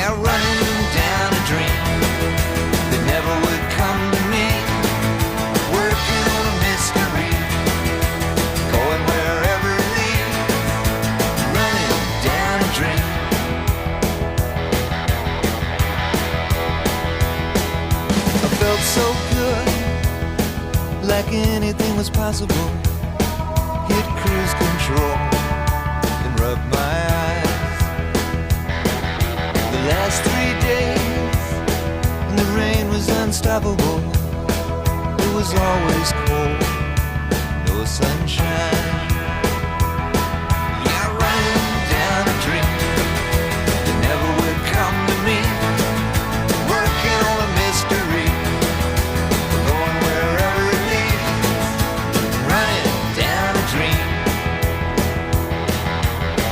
out running down a dream that never would come to me. Working on a mystery, going wherever it leads, running down a dream. I felt so good, like anything was possible. Hit cruise control and rub my eyes. The last 3 days, and the rain was unstoppable. It was always cold, no sunshine.